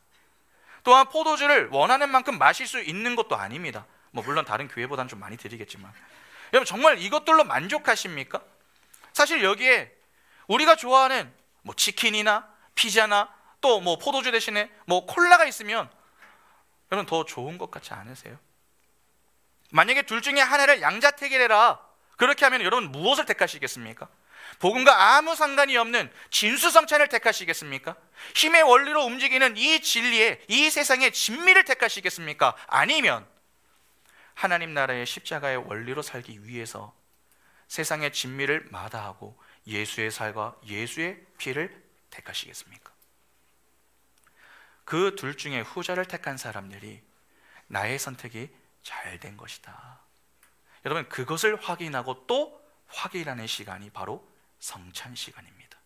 또한 포도주를 원하는 만큼 마실 수 있는 것도 아닙니다. 물론 다른 교회보다는 좀 많이 드리겠지만 여러분 정말 이것들로 만족하십니까? 사실 여기에 우리가 좋아하는 치킨이나 피자나 또 포도주 대신에 콜라가 있으면 여러분 더 좋은 것 같지 않으세요? 만약에 둘 중에 하나를 양자택일해라 그렇게 하면 여러분 무엇을 택하시겠습니까? 복음과 아무 상관이 없는 진수성찬을 택하시겠습니까? 힘의 원리로 움직이는 이 진리에 이 세상의 진미를 택하시겠습니까? 아니면 하나님 나라의 십자가의 원리로 살기 위해서 세상의 진미를 마다하고 예수의 살과 예수의 피를 택하시겠습니까? 그 둘 중에 후자를 택한 사람들이 나의 선택이 잘 된 것이다. 여러분 그것을 확인하고 또 확인하는 시간이 바로 성찬 시간입니다.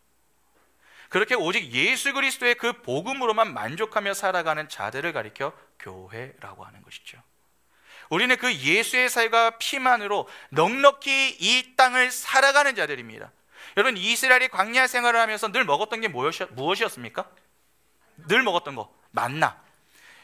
그렇게 오직 예수 그리스도의 그 복음으로만 만족하며 살아가는 자들을 가리켜 교회라고 하는 것이죠. 우리는 그 예수의 살과 피만으로 넉넉히 이 땅을 살아가는 자들입니다. 여러분 이스라엘이 광야 생활을 하면서 늘 먹었던 게 무엇이었습니까? 늘 먹었던 거 만나.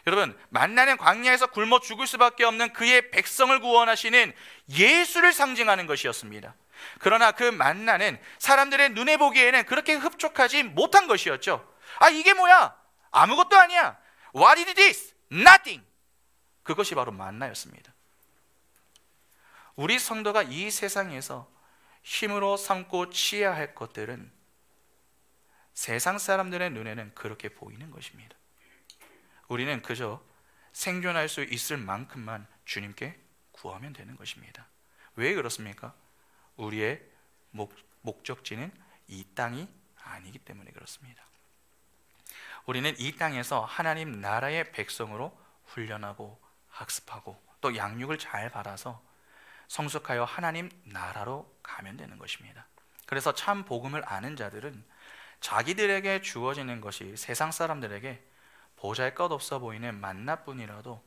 여러분 만나는 광야에서 굶어 죽을 수밖에 없는 그의 백성을 구원하시는 예수를 상징하는 것이었습니다. 그러나 그 만나는 사람들의 눈에 보기에는 그렇게 흡족하지 못한 것이었죠. 이게 뭐야? 아무것도 아니야. What is this? Nothing. 그것이 바로 만나였습니다. 우리 성도가 이 세상에서 힘으로 삼고 취해야 할 것들은 세상 사람들의 눈에는 그렇게 보이는 것입니다. 우리는 그저 생존할 수 있을 만큼만 주님께 구하면 되는 것입니다. 왜 그렇습니까? 우리의 목적지는 이 땅이 아니기 때문에 그렇습니다. 우리는 이 땅에서 하나님 나라의 백성으로 훈련하고 학습하고 또 양육을 잘 받아서 성숙하여 하나님 나라로 가면 되는 것입니다. 그래서 참 복음을 아는 자들은 자기들에게 주어지는 것이 세상 사람들에게 보잘것없어 보이는 만나뿐이라도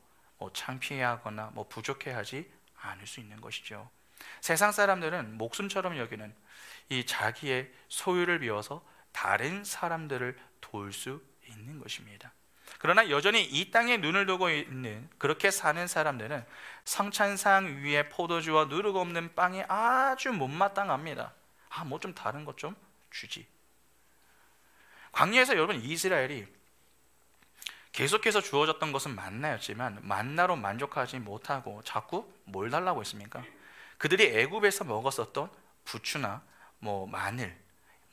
창피해하거나 부족해하지 않을 수 있는 것이죠. 세상 사람들은 목숨처럼 여기는 이 자기의 소유를 비워서 다른 사람들을 도울 수 있는 것입니다. 그러나 여전히 이 땅에 눈을 두고 있는 그렇게 사는 사람들은 성찬상 위에 포도주와 누룩 없는 빵이 아주 못마땅합니다. 뭐 좀 다른 것 좀 주지. 광야에서 여러분 이스라엘이 계속해서 주어졌던 것은 만나였지만 만나로 만족하지 못하고 자꾸 뭘 달라고 했습니까? 그들이 애굽에서 먹었었던 부추나 마늘,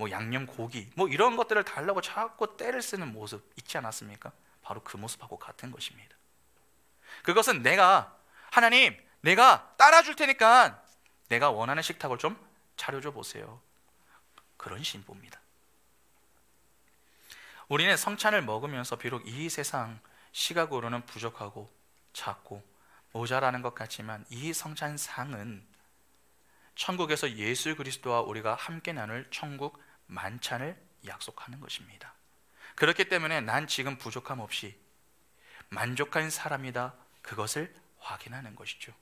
양념 고기 이런 것들을 달라고 자꾸 떼를 쓰는 모습 있지 않았습니까? 바로 그 모습하고 같은 것입니다. 그것은 하나님 내가 따라줄 테니까 내가 원하는 식탁을 좀 차려줘 보세요. 그런 신부입니다. 우리는 성찬을 먹으면서 비록 이 세상 시각으로는 부족하고 작고 모자라는 것 같지만 이 성찬상은 천국에서 예수 그리스도와 우리가 함께 나눌 천국 만찬을 약속하는 것입니다. 그렇기 때문에 난 지금 부족함 없이 만족한 사람이다, 그것을 확인하는 것이죠.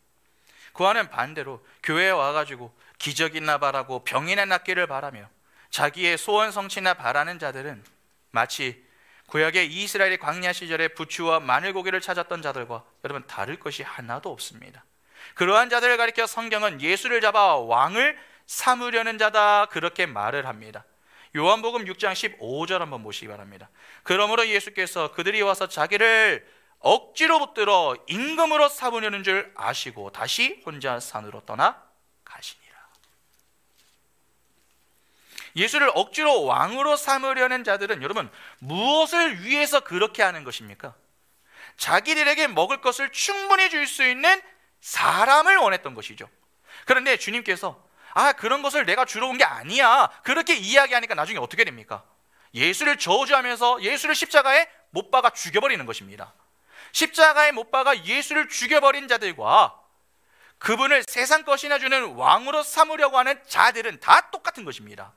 그와는 반대로 교회에 와가지고 기적이나 바라고 병이나 낫기를 바라며 자기의 소원 성취나 바라는 자들은 마치 구약의 이스라엘의 광야 시절에 부추와 마늘고기를 찾았던 자들과 여러분 다를 것이 하나도 없습니다. 그러한 자들을 가리켜 성경은 예수를 잡아 왕을 삼으려는 자다, 그렇게 말을 합니다. 요한복음 6장 15절 한번 보시기 바랍니다. 그러므로 예수께서 그들이 와서 자기를 억지로 붙들어 임금으로 삼으려는 줄 아시고 다시 혼자 산으로 떠나 가시니라. 예수를 억지로 왕으로 삼으려는 자들은 여러분 무엇을 위해서 그렇게 하는 것입니까? 자기들에게 먹을 것을 충분히 줄 수 있는 사람을 원했던 것이죠. 그런데 주님께서 그런 것을 내가 주러 온 게 아니야, 그렇게 이야기하니까 나중에 어떻게 됩니까? 예수를 저주하면서 예수를 십자가에 못 박아 죽여버리는 것입니다. 십자가에 못 박아 예수를 죽여버린 자들과 그분을 세상 것이나 주는 왕으로 삼으려고 하는 자들은 다 똑같은 것입니다.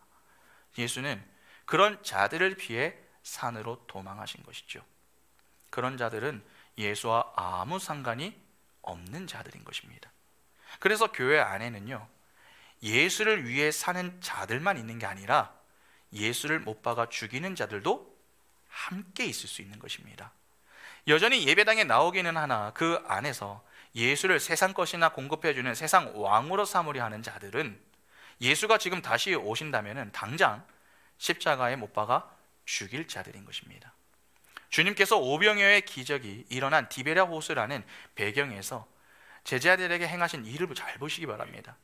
예수는 그런 자들을 피해 산으로 도망하신 것이죠. 그런 자들은 예수와 아무 상관이 없는 자들인 것입니다. 그래서 교회 안에는요, 예수를 위해 사는 자들만 있는 게 아니라 예수를 못 박아 죽이는 자들도 함께 있을 수 있는 것입니다. 여전히 예배당에 나오기는 하나 그 안에서 예수를 세상 것이나 공급해주는 세상 왕으로 삼으려 하는 자들은 예수가 지금 다시 오신다면 당장 십자가에 못 박아 죽일 자들인 것입니다. 주님께서 오병이어의 기적이 일어난 디베랴 호수라는 배경에서 제자들에게 행하신 일을 잘 보시기 바랍니다.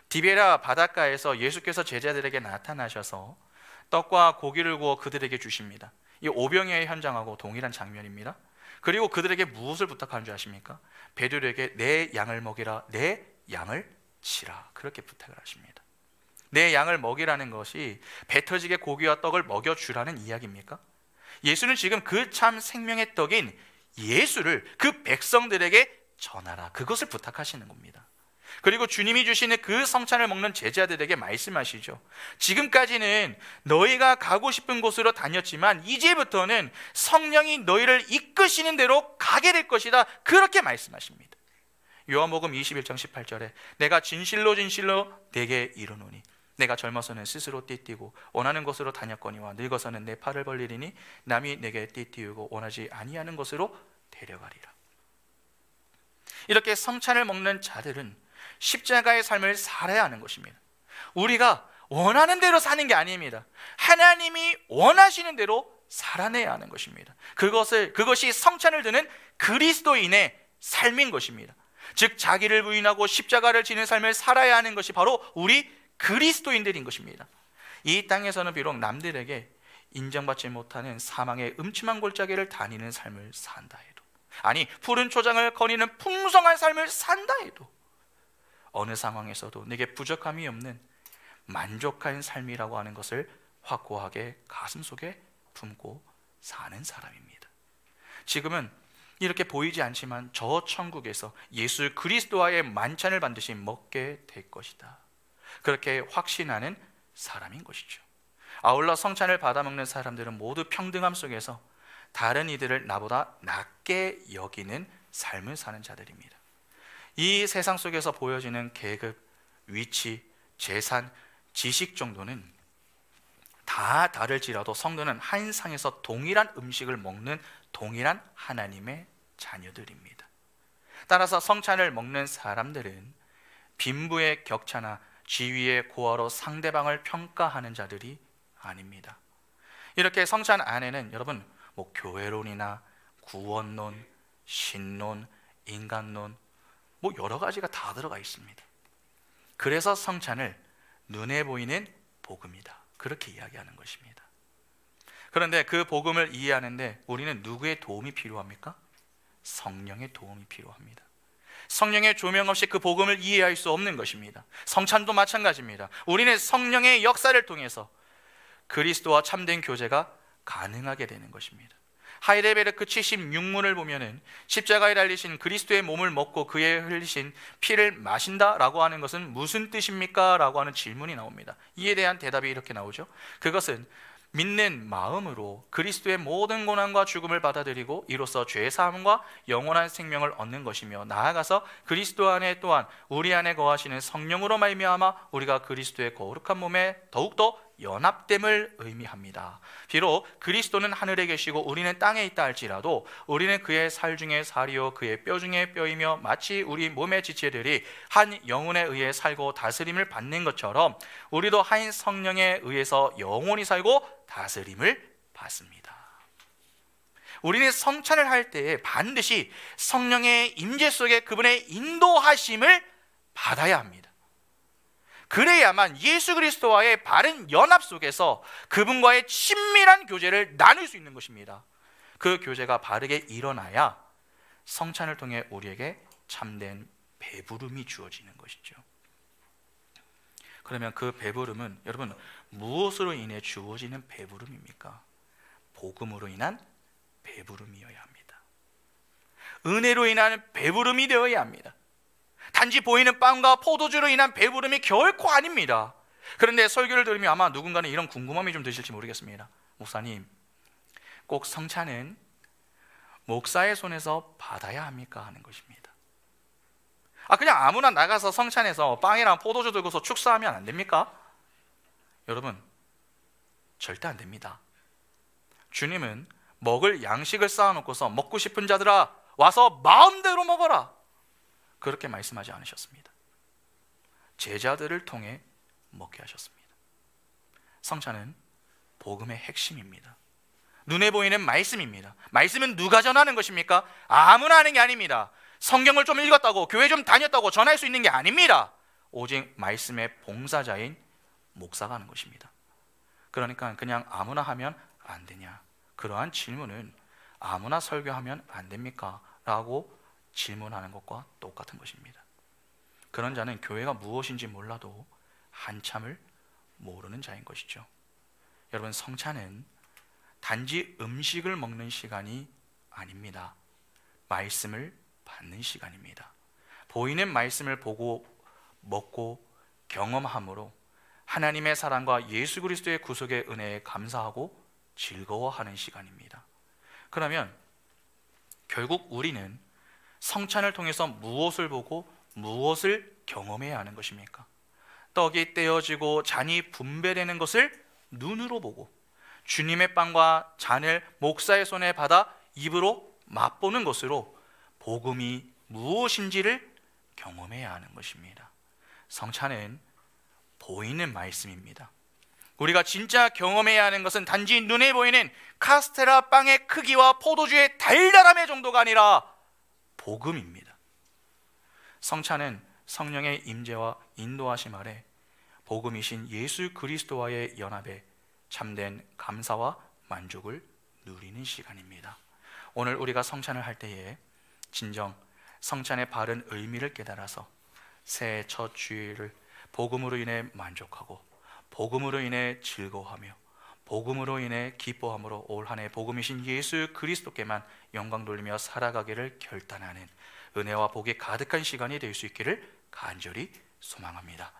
디베랴 바닷가에서 예수께서 제자들에게 나타나셔서 떡과 고기를 구워 그들에게 주십니다. 이 오병이어의 현장하고 동일한 장면입니다. 그리고 그들에게 무엇을 부탁하는 줄 아십니까? 베드로에게 내 양을 먹이라, 내 양을 치라, 그렇게 부탁을 하십니다. 내 양을 먹이라는 것이 배 터지게 고기와 떡을 먹여주라는 이야기입니까? 예수는 지금 그 참 생명의 떡인 예수를 그 백성들에게 전하라, 그것을 부탁하시는 겁니다. 그리고 주님이 주시는 그 성찬을 먹는 제자들에게 말씀하시죠. 지금까지는 너희가 가고 싶은 곳으로 다녔지만 이제부터는 성령이 너희를 이끄시는 대로 가게 될 것이다, 그렇게 말씀하십니다. 요한복음 21장 18절에 내가 진실로 진실로 내게 이르노니 내가 젊어서는 스스로 띠띠고 원하는 곳으로 다녔거니와 늙어서는 내 팔을 벌리리니 남이 내게 띠띠우고 원하지 아니하는 곳으로 데려가리라. 이렇게 성찬을 먹는 자들은 십자가의 삶을 살아야 하는 것입니다. 우리가 원하는 대로 사는 게 아닙니다. 하나님이 원하시는 대로 살아내야 하는 것입니다. 그것이 성찬을 드는 그리스도인의 삶인 것입니다. 즉 자기를 부인하고 십자가를 지는 삶을 살아야 하는 것이 바로 우리 그리스도인들인 것입니다. 이 땅에서는 비록 남들에게 인정받지 못하는 사망의 음침한 골짜기를 다니는 삶을 산다 해도, 아니 푸른 초장을 거니는 풍성한 삶을 산다 해도 어느 상황에서도 내게 부족함이 없는 만족한 삶이라고 하는 것을 확고하게 가슴속에 품고 사는 사람입니다. 지금은 이렇게 보이지 않지만 저 천국에서 예수 그리스도와의 만찬을 반드시 먹게 될 것이다. 그렇게 확신하는 사람인 것이죠. 아울러 성찬을 받아먹는 사람들은 모두 평등함 속에서 다른 이들을 나보다 낮게 여기는 삶을 사는 자들입니다. 이 세상 속에서 보여지는 계급, 위치, 재산, 지식 정도는 다 다를지라도 성도는 한 상에서 동일한 음식을 먹는 동일한 하나님의 자녀들입니다. 따라서 성찬을 먹는 사람들은 빈부의 격차나 지위의 고하로 상대방을 평가하는 자들이 아닙니다. 이렇게 성찬 안에는 여러분 교회론이나 구원론, 신론, 인간론 여러 가지가 다 들어가 있습니다. 그래서 성찬을 눈에 보이는 복음이다, 그렇게 이야기하는 것입니다. 그런데 그 복음을 이해하는데 우리는 누구의 도움이 필요합니까? 성령의 도움이 필요합니다. 성령의 조명 없이 그 복음을 이해할 수 없는 것입니다. 성찬도 마찬가지입니다. 우리는 성령의 역사를 통해서 그리스도와 참된 교제가 가능하게 되는 것입니다. 하이델베르크 76문을 보면은 십자가에 달리신 그리스도의 몸을 먹고 그의 흘리신 피를 마신다라고 하는 것은 무슨 뜻입니까? 라고 하는 질문이 나옵니다. 이에 대한 대답이 이렇게 나오죠. 그것은 믿는 마음으로 그리스도의 모든 고난과 죽음을 받아들이고 이로써 죄 사함과 영원한 생명을 얻는 것이며, 나아가서 그리스도 안에 또한 우리 안에 거하시는 성령으로 말미암아 우리가 그리스도의 거룩한 몸에 더욱더 연합됨을 의미합니다. 비록 그리스도는 하늘에 계시고 우리는 땅에 있다 할지라도 우리는 그의 살 중에 살이요 그의 뼈 중에 뼈이며, 마치 우리 몸의 지체들이 한 영혼에 의해 살고 다스림을 받는 것처럼 우리도 한 성령에 의해서 영원히 살고 다스림을 받습니다. 우리는 성찬을 할 때에 반드시 성령의 임재 속에 그분의 인도하심을 받아야 합니다. 그래야만 예수 그리스도와의 바른 연합 속에서 그분과의 친밀한 교제를 나눌 수 있는 것입니다. 그 교제가 바르게 일어나야 성찬을 통해 우리에게 참된 배부름이 주어지는 것이죠. 그러면 그 배부름은 여러분 무엇으로 인해 주어지는 배부름입니까? 복음으로 인한 배부름이어야 합니다. 은혜로 인한 배부름이 되어야 합니다. 단지 보이는 빵과 포도주로 인한 배부름이 결코 아닙니다. 그런데 설교를 들으면 아마 누군가는 이런 궁금함이 좀 드실지 모르겠습니다. 목사님, 꼭 성찬은 목사의 손에서 받아야 합니까? 하는 것입니다. 그냥 아무나 나가서 성찬에서 빵이랑 포도주 들고서 축사하면 안 됩니까? 여러분, 절대 안 됩니다. 주님은 먹을 양식을 쌓아놓고서 먹고 싶은 자들아 와서 마음대로 먹어라, 그렇게 말씀하지 않으셨습니다. 제자들을 통해 먹게 하셨습니다. 성찬은 복음의 핵심입니다. 눈에 보이는 말씀입니다. 말씀은 누가 전하는 것입니까? 아무나 하는 게 아닙니다. 성경을 좀 읽었다고, 교회 좀 다녔다고 전할 수 있는 게 아닙니다. 오직 말씀의 봉사자인 목사가 하는 것입니다. 그러니까 그냥 아무나 하면 안 되냐, 그러한 질문은 아무나 설교하면 안 됩니까? 라고 질문하는 것과 똑같은 것입니다. 그런 자는 교회가 무엇인지 몰라도 한참을 모르는 자인 것이죠. 여러분, 성찬은 단지 음식을 먹는 시간이 아닙니다. 말씀을 받는 시간입니다. 보이는 말씀을 보고 먹고 경험함으로 하나님의 사랑과 예수 그리스도의 구속의 은혜에 감사하고 즐거워하는 시간입니다. 그러면 결국 우리는 성찬을 통해서 무엇을 보고 무엇을 경험해야 하는 것입니까? 떡이 떼어지고 잔이 분배되는 것을 눈으로 보고 주님의 빵과 잔을 목사의 손에 받아 입으로 맛보는 것으로 복음이 무엇인지를 경험해야 하는 것입니다. 성찬은 보이는 말씀입니다. 우리가 진짜 경험해야 하는 것은 단지 눈에 보이는 카스테라 빵의 크기와 포도주의 달달함의 정도가 아니라 복음입니다. 성찬은 성령의 임재와 인도하심 아래 복음이신 예수 그리스도와의 연합에 참된 감사와 만족을 누리는 시간입니다. 오늘 우리가 성찬을 할 때에 진정 성찬의 바른 의미를 깨달아서 새해 첫 주일을 복음으로 인해 만족하고 복음으로 인해 즐거워하며 복음으로 인해 기뻐함으로 올 한 해 복음이신 예수 그리스도께만 영광 돌리며 살아가기를 결단하는 은혜와 복이 가득한 시간이 될 수 있기를 간절히 소망합니다.